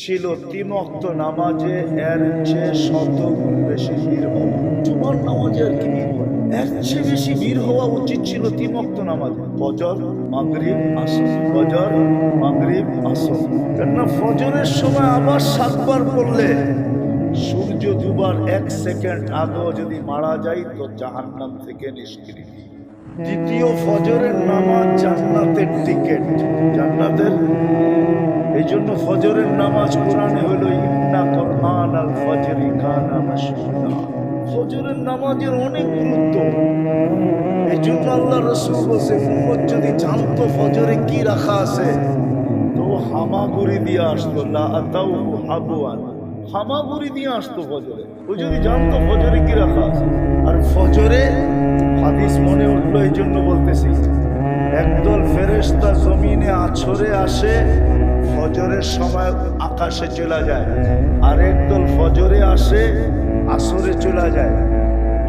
ছিল 3 ওয়াক্ত নামাজে এর চেয়ে 100 গুণ বেশি ভিড় হওয়া। জুমার নামাজে আর কি ভিড় হয়? এর চেয়ে বেশি ভিড় হওয়া উচিত ছিল 3 ওয়াক্ত নামাজে, ফজর, মাগরিব, আসর, ফজর, মাগরিব, আসর। কেননা ফজরের সময় আবার 7 বার পড়লে সূর্য দুবার 1 সেকেন্ড আগেও যদি মারা যায় তো জাহান্নাম থেকে নিষ্কৃতি। দ্বিতীয় ফজরের নামাজ জান্নাতের টিকেট, জান্নাতের। এই জন্য ফজরের নামাজ কোরআনে হলো ইন্না কুরআন আল ফজরি কানা মাশহুদা। ফজরের নামাজের অনেক গুরুত্ব। এই জন্য আল্লাহ রাসূল বলেছে উম্মত যদি জানতো ফজরে কি রাখা আছে তো হামাগুড়ি দিয়ে আসতো, লা আতাউ হাবুয়ান, হামাগুড়ি দিয়ে আসতো ফজরে। ও যদি জানতো ফজরে কি রাখা আছে। আর ফজরে হাদিস মনে উঠলো এই জন্য বলতেছি, একদল ফেরেশতা জমিনে আছরে আসে, ফজরের সময় আকাশে চলে যায়। আর একদল ফজরে আসে, আসরে চলে যায়।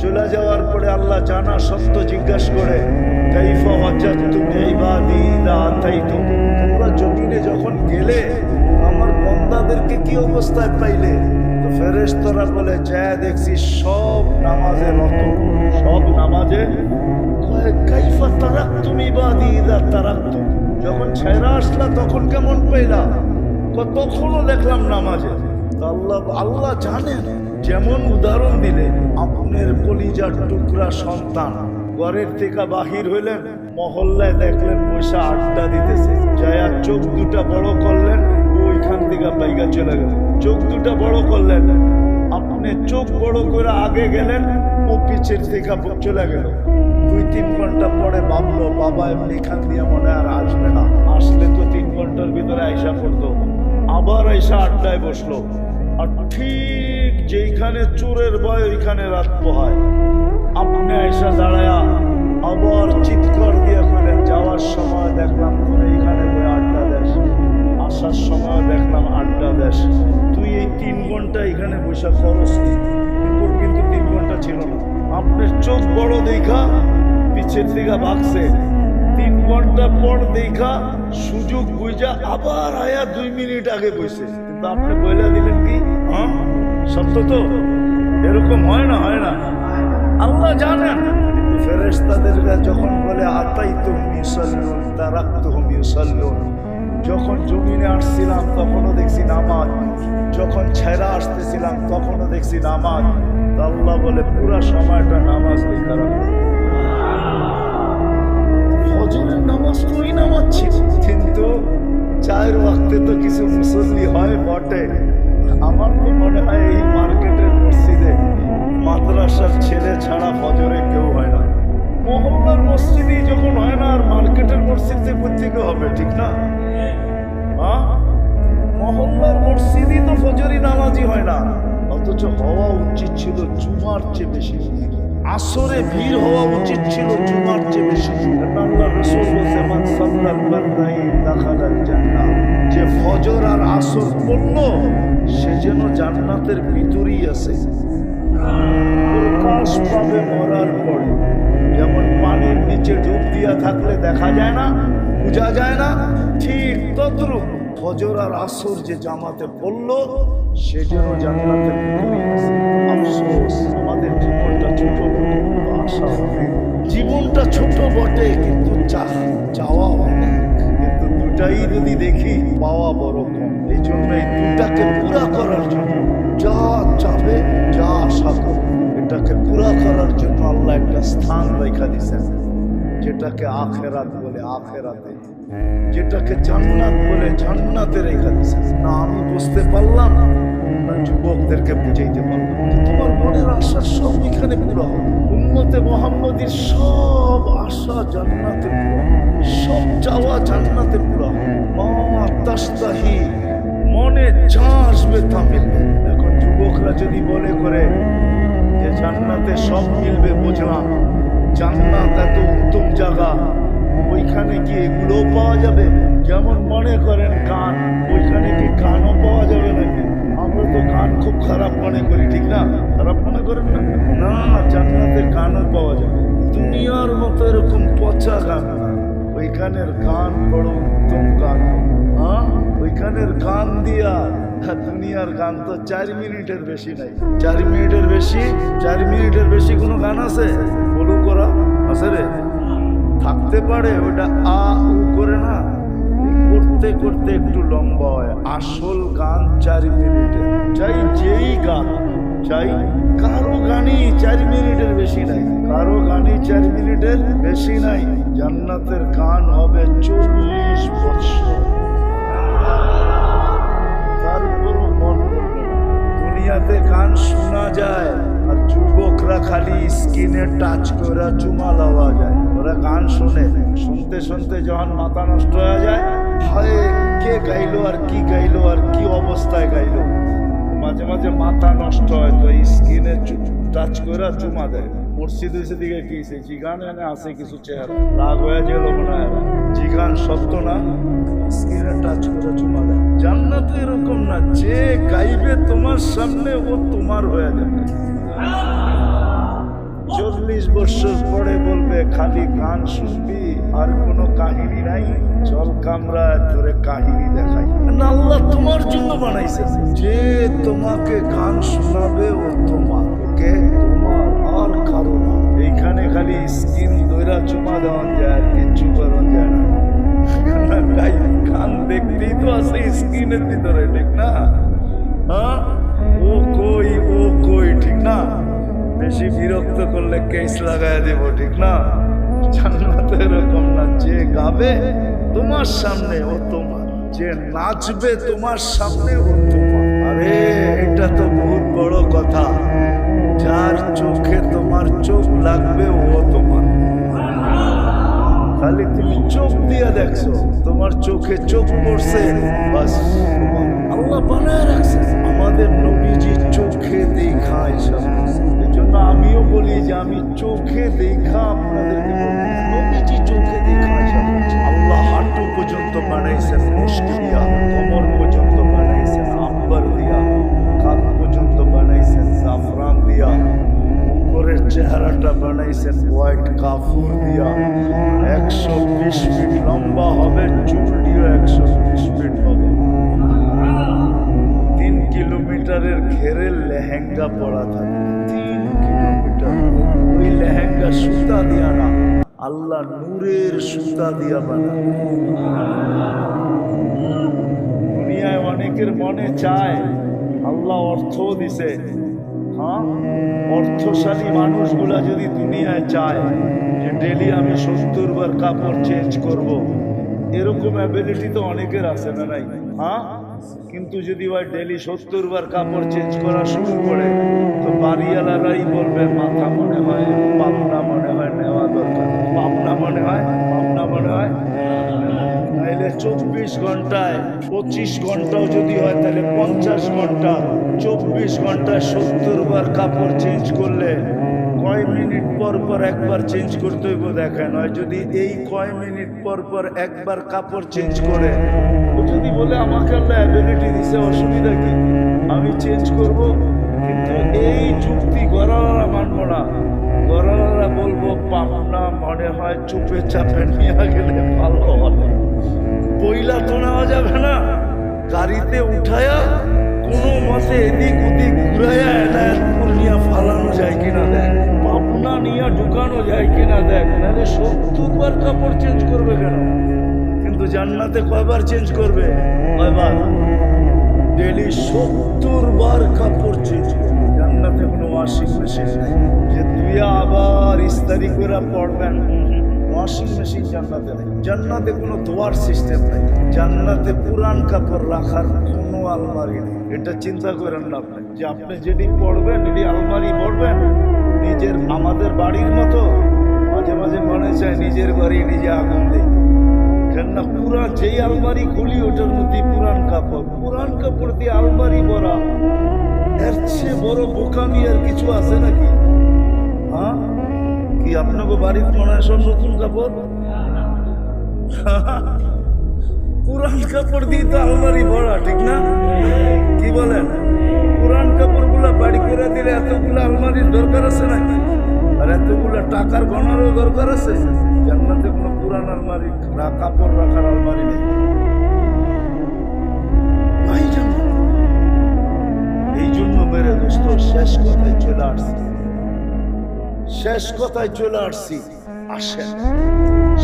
চলে যাওয়ার পরে আল্লাহ জানা সত্য জিজ্ঞাসা করে, কাইফা ওয়াজাদতুম ইবাদি ইযা আতাইতুম, তোমরা জমিনে যখন গেলে আমার বান্দাদেরকে কি অবস্থায় পাইলে? তো ফেরেশতারা বলে, যা দেখছি সব নামাজে রত, সব নামাজে। কাইফা তারাকতুম ইবাদি ইযা তারাকতুম, যখন ছেড়ে আসলা তখন কেমন পাইলা? তখনও দেখলাম নামাজে। আল্লাহ জানেন। যেমন উদাহরণ দিলে, আপনার কলিজার টুকরা সন্তান ঘরের থেকে বাহির হইলেন, মহল্লায় দেখলেন বসে আড্ডা দিতেছে, যায়া চোখ দুটা বড় করলেন, ওইখান থেকে বাইগা চলে গেল। চোখ দুটা বড় করলেন, আপনি চোখ বড় করে আগে গেলেন, ও পিছের থেকে চলে গেল। 2-3 ঘন্টা পরে ভাবলো বাবা এমনি এখান দিয়ে মনে আর আসবে না, আসলে তো 3 ঘন্টার ভিতরে আইসা পড়তো। আবার আইসা আড্ডায় বসলো। আর ঠিক যেইখানে চোরের ভয় ওইখানে রাত পোহায়। আপনি আইসা দাঁড়ায়া আবার চিৎকার দিয়ে ফেলেন, যাওয়ার সময় দেখলাম তোর এইখানে আড্ডা দেশ, আসার সময় দেখলাম আড্ডা দেশ। তুই এই 3 ঘন্টা এখানে বসে খরচ কি? কিন্তু 3 ঘন্টা ছিল না। আপনার চোখ বড় দেখা পিছের দিকে ভাগছে, 3 ঘন্টা পর দেখা সুযোগ বুঝা আবার আয়া 2 মিনিট আগে বসে। কিন্তু আপনি বলে দিলেন কি, হ্যাঁ সত্য তো? এরকম হয় না, হয় না? আল্লাহ জানেন। কিন্তু ফেরেশতাদের যখন বলে আতাইতুম ইউসাল্লুন তারাকতুহুম ইউসাল্লুন, যখন জমিনে আসছিলাম তখনও দেখছি নামাজ, যখন ছেড়া আসতেছিলাম তখনও দেখছি নামাজ। আল্লাহ বলে পুরা সময়টা নামাজ লেখা রাখো। ফজরের নামাজ তুই নামাজ ছিল, কিন্তু 4 ওয়াক্তে তো কিছু মুসল্লি হয় বটে। আমার তো মনে হয় এই মার্কেটের মসজিদে মাদ্রাসার ছেলে ছাড়া ফজরে কেউ হয় না। মহল্লার মসজিদই যখন হয় না, আর মার্কেটের মসজিদে কোথেকে হবে? ঠিক না? মহল্লার মসজিদই তো ফজরি নামাজই হয় না। অথচ হওয়া উচিত ছিল জুমার চেয়ে বেশি ভিড়। আসরে ভিড় হওয়া উচিত ছিল জুমার চেয়ে বেশি। আল্লাহ রাসূল বলেছেন, মান সাল্লাল বারদাইন দাখালাল জান্নাহ, যে ফজর আর আসর পড়লো সে যেন জান্নাতের ভিতরেই আছে। প্রকাশ পাবে মরার পরে। যেমন পানির নিচে ডুব দিয়া থাকলে দেখা যায় না, বোঝা যায় না, ঠিক তদ্রূপ ফজর আর আসর যে জামাতে পড়লো সে যেন জান্নাতের ভিতরেই আছে। আফসোস, আমাদের জীবনটা ছোট বটে, আশা অনেক। জীবনটা ছোট বটে কিন্তু চাওয়া অনেক। কিন্তু দুটাই যদি দেখি পাওয়া বড় কম। এই জন্য এই দুটাকে পুরা করার জন্য যা চাবে, যা আশা করবে, এটাকে পুরা করার জন্য আল্লাহ একটা স্থান রেখা দিয়েছেন, যেটাকে আখেরাত বলে আখেরাতে, যেটাকে জান্নাত বলে জান্নাতে রেখা দিয়েছেন। না আমি বুঝতে পারলাম, না যুবকদেরকে বুঝাইতে পারলাম। তোমার মনের আশা সব এখানে পুরো হবে। উম্মতে মুহাম্মদীর সব আশা জান্নাতে পুরো, সব চাওয়া জান্নাতে পুরো হবে। মা তাস্তাহি, মনে যা আসবে তা মিলবে। এখন যুবকরা যদি বলে করে যে জান্নাতে সব মিলবে, বুঝলাম জান্নাত এত উত্তম জায়গা, ওইখানে কি এগুলোও পাওয়া যাবে? যেমন মনে করেন গান, ওইখানে কি গানও পাওয়া যাবে নাকি? আমরা তো গান খুব খারাপ মনে করি, ঠিক না? খারাপ মনে করেন না? না, জান্নাতে গানও পাওয়া যাবে। দুনিয়ার মতো এরকম পচা গান না, ওইখানের গান বড় উত্তম গান। ওইখানের গান দিয়া দুনিয়ার গান তো 4 মিনিটের বেশি নাই। 4 মিনিটের বেশি, 4 মিনিটের বেশি কোনো গান আছে? বলু করা আছে রে? থাকতে পারে, ওটা আ উ করে না, করতে করতে একটু লম্বা হয়। আসল গান 4 মিনিটের, চাই যেই গান চাই, কারো গানই 4 মিনিটের বেশি নাই, কারো গানই 4 মিনিটের বেশি নাই। জান্নাতের গান হবে 40 বছর, তারপরও মন করবে না। দুনিয়াতে গান শোনা যায় আর যুবকরা খালি স্কিনে টাচ করে চুমা লওয়া যায়। ওরা গান শুনে, শুনতে শুনতে যখন মাথা নষ্ট হয়ে যায়, হায় কে গাইলো আর কি গাইলো আর কি অবস্থায় গাইলো, মাঝে মাঝে মাথা নষ্ট হয়, তো স্কিনে টাচ করে চুমা দেয়। মসজিদ দিকে কি জি গান এনে আছে কিছু চেহারা রাগ হয়ে গেল মনে হয়, জি গান সত্য না, স্কিনে টাচ করে চুমা দেয়। জান্নাতে এরকম না, যে গাইবে তোমার সামনে ও তোমার হয়ে যাবে। 40 বছর পরে বলবে খালি গান শুনবি আর কোনো কাহিনী নাই, চল কামরায় ধরে কাহিনী দেখাই। আল্লাহ তোমার জন্য বানাইছে, যে তোমাকে গান শোনাবে ও তোমার, ওকে তোমার আর কারো না। এইখানে খালি স্কিন দইরা চুমা দেওয়া যায় আর কিচ্ছু করা যায় না। গান দেখতেই তো আছে স্কিনের ভিতরে, ঠিক না? হ্যাঁ, ও কই ও কই, ঠিক না? বেশি বিরক্ত করলে কেস লাগাই দেব, ঠিক না? জান্নাতে এরকম না, যে গাবে তোমার সামনে ও তোমার, যে নাচবে তোমার সামনে ও তোমার। আরে এটা তো বহুত বড় কথা, যার চোখে তোমার চোখ লাগবে ও তোমার। খালি তুমি চোখ দিয়ে দেখছো, তোমার চোখে চোখ পড়ছে, বাস আল্লাহ বানায় রাখছে। আমাদের নবীজি চোখে দেখা এসব, এই জন্য আমিও বলি যে আমি চোখে দেখা আপনাদেরকে বলি, নবীজি চোখে দেখা এসব। আল্লাহ হাঁটু পর্যন্ত বানাইছেন মুশক দিয়া, কোমর পর্যন্ত বানাইছেন আম্বার দিয়া, কাঁধ পর্যন্ত বানাইছেন জাফরান দিয়া, উপরের চেহারাটা বানাইছেন হোয়াইট কাফুর দিয়া। 120 ফিট লম্বা হবে, চুলটিও 120 ফিট হবে। 3 কিলোমিটারের ঘেরে লেহেঙ্গা পরা থাকে, 3 কিলোমিটার। ওই লেহেঙ্গা সুতা দিয়া না, আল্লাহ নূরের সুতা দিয়া বানায়। দুনিয়ায় অনেকের মনে চায়, আল্লাহ অর্থও দিছে, হ্যাঁ, অর্থশালী মানুষগুলা যদি দুনিয়ায় চায় যে ডেলি আমি 70 বার কাপড় চেঞ্জ করব, এরকম অ্যাবিলিটি তো অনেকের আছে না নাই? হ্যাঁ, কিন্তু যদি ওই ডেলি 70 বার কাপড় চেঞ্জ করা শুরু করে, তো বাড়িওয়ালারাই বলবে মাথা মনে হয়, পাবনা মনে হয় নেওয়া দরকার, পাবনা মনে হয়, পাবনা মনে হয়। তাহলে 24 ঘন্টায় 25 ঘন্টাও যদি হয়, তাহলে 50 ঘন্টা, 24 ঘন্টায় 70 বার কাপড় চেঞ্জ করলে কয় মিনিট পর পর একবার চেঞ্জ করতে হইব দেখেন। হয় যদি এই কয় মিনিট পর পর একবার কাপড় চেঞ্জ করে, ও যদি বলে আমাকে আল্লাহ অ্যাবিলিটি দিছে, অসুবিধা কি, আমি চেঞ্জ করব, কিন্তু এই যুক্তি গড়ালারা মানবো না। গড়ালারা বলবো পাবনা মনে হয় চুপে চাপে নিয়ে গেলে ভালো হবে। পয়লা তো নেওয়া যাবে না, গাড়িতে উঠায়া কোনো মতে এদিক ওদিক ঘুরাইয়া এনায়তপুর নিয়ে ফালানো যায় কিনা দেখ, পাবনা নিয়ে ঢুকানো যায় কিনা দেখ। নাহলে 70 বার কাপড় চেঞ্জ করবে কেন? কিন্তু জান্নাতে কয়বার চেঞ্জ করবে? কয়বার? ডেলি 70 বার কাপড় চেঞ্জ করবে। জান্নাতে কোনো ওয়াশিং মেশিন নেই যে তুই আবার ইস্তারি করে পড়বেন, ওয়াশিং মেশিন জান্নাতে নেই। জান্নাতে কোনো ধোয়ার সিস্টেম নেই, জান্নাতে পুরান কাপড় রাখার কোনো আলমারি নেই। এটা চিন্তা করেন না আপনি, যে আপনি যেটি পড়বেন এটি আলমারি পড়বেন নিজের। আমাদের বাড়ির মতো মাঝে মাঝে মনে চায় নিজের বাড়ি নিজে আগুন দিই, কেননা পুরা যেই আলমারি খুলি ওটার মধ্যে পুরান কাপড়, পুরান কাপড় দিয়ে আলমারি ভরা। এর চেয়ে বড় বোকামি আর কিছু আছে নাকি? হ্যাঁ, কি আপনাকে বাড়িতে মনে হয় সব নতুন কাপড়? পুরান কাপড় দিয়ে তো আলমারি ভরা, ঠিক না? কি বলেন? পুরান কাপড়গুলা বাড়ি করে দিলে এতগুলো আলমারির দরকার আছে নাকি? আর এতগুলো টাকার গণারও দরকার আছে? জান্নাতে কোনো পুরান আলমারি, কাপড় রাখার আলমারি নেই। শেষ কথায় চলে আসছি, শেষ কথায় চলে আসছি। আসেন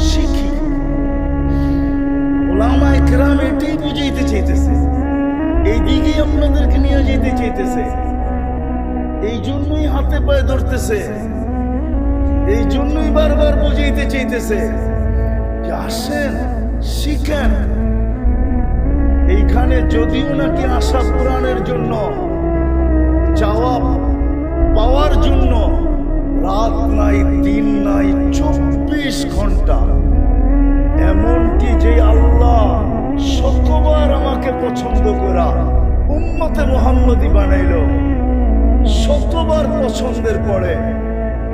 শিখি। ওলামায়ে কেরাম এটাই বুঝাইতে চাইতেছে, এই দিকেই আপনাদেরকে নিয়ে যেতে চাইতেছে। এই জন্যই হাতে পায়ে ধরতেছে, এই জন্যই বারবার বুঝাইতে চাইতেছে যে আসেন শিখেন। এইখানে যদিও নাকি আশা পূরণের জন্য, চাওয়া পাওয়ার জন্য রাত নাই দিন নাই 24 ঘন্টা, এমনকি যে আল্লাহ শতবার আমাকে পছন্দ করা উম্মতে মুহাম্মদী বানাইল, শতবার পছন্দের পরে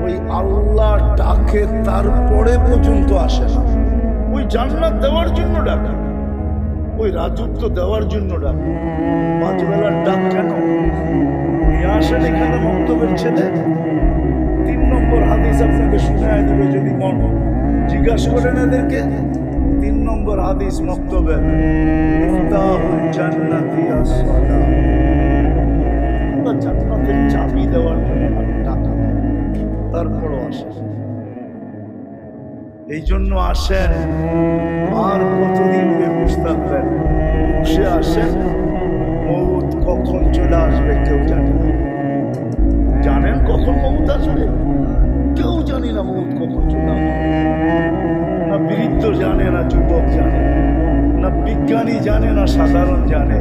ওই আল্লাহ ডাকে তারপরে পর্যন্ত আসে না। ওই জান্নাত দেওয়ার জন্য ডাকে, ওই রাজত্ব দেওয়ার জন্য ডাকে। 5 বেলার ডাক কেন? আসেন এখানে মক্তবের ছেলে 3 নম্বর হাদিস আপনাকে শুনায় দেবে যদি মন জিজ্ঞাসা করেন এদেরকে। 3 নম্বর হাদিস মক্তবের, মিফতাহুল জান্নাতি আস-সালাহ। জান্নাতের চাবি দেওয়ার জন্য টাকা, তারপরও আসে। এই জন্য আসেন, আর কতদিন বেহুশ থাকবেন? বসে আসেন, মউত কখন চলে আসবে কেউ জানে না। জানেন কখন মউত আসবে? কেউ জানি না মউত কখন চলে আসবে। না বৃদ্ধ জানে, না যুবক জানে, না বিজ্ঞানী জানে, না সাধারণ জানে,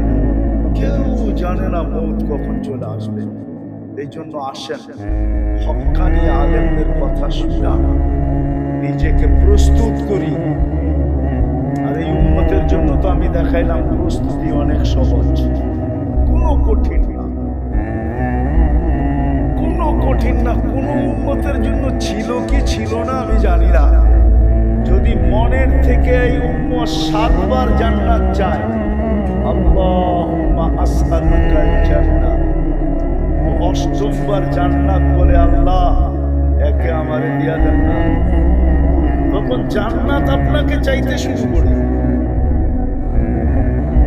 কেউ জানে না মউত কখন চলে আসবে। এই জন্য আসেন, হক্কানি আলেমদের কথা শুনা নিজেকে প্রস্তুত করি। আর এই উম্মতের জন্য তো আমি দেখাইলাম প্রস্তুতি অনেক সহজ, কোনো কঠিন না, কোনো কঠিন না। কোনো উম্মতের জন্য ছিল কি ছিল না আমি জানি না। যদি মনের থেকে এই উম্মত 7 বার জান্নাত চায়, আল্লাহুম্মা আসআলুকাল জান্নাহ, 8ম বার জান্নাত বলে আল্লাহ একে আমারে দিয়া দেন না, তখন জান্নাত আপনাকে চাইতে শুরু করে।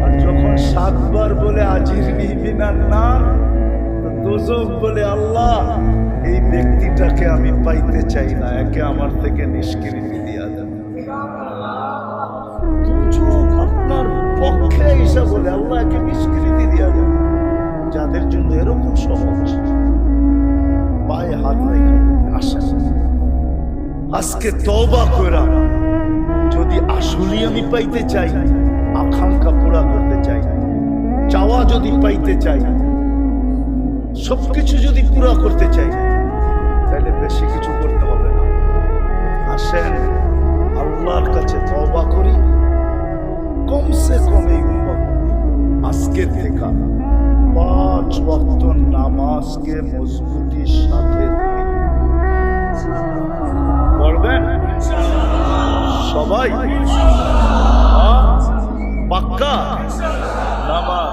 আর যখন 7 বার বলে আজিরনি মিনান নার, দোজখ বলে আল্লাহ এই ব্যক্তিটাকে আমি পাইতে চাই না, একে আমার থেকে নিষ্কৃতি দিয়া দেন। দোজখ আপনার পক্ষে এসে বলে আল্লাহ একে নিষ্কৃতি দিয়া দেন। যাদের জন্য এরকম সহজ, পায়ে হাত রেখে আসেন আজকে তওবা করা। যদি আসলে আমি পাইতে চাই, আকাঙ্ক্ষা পুরা করতে চাই, চাওয়া যদি পাইতে চাই, সবকিছু যদি পুরা করতে চাই, তাহলে বেশি কিছু করতে হবে না। আসেন আল্লাহর কাছে তওবা করি। কমসে কম এই উম্মত আজকে থেকে 5 ওয়াক্ত নামাজকে মজবুতির সাথে পড়বেন সবাই, পাক্কা নামাজ।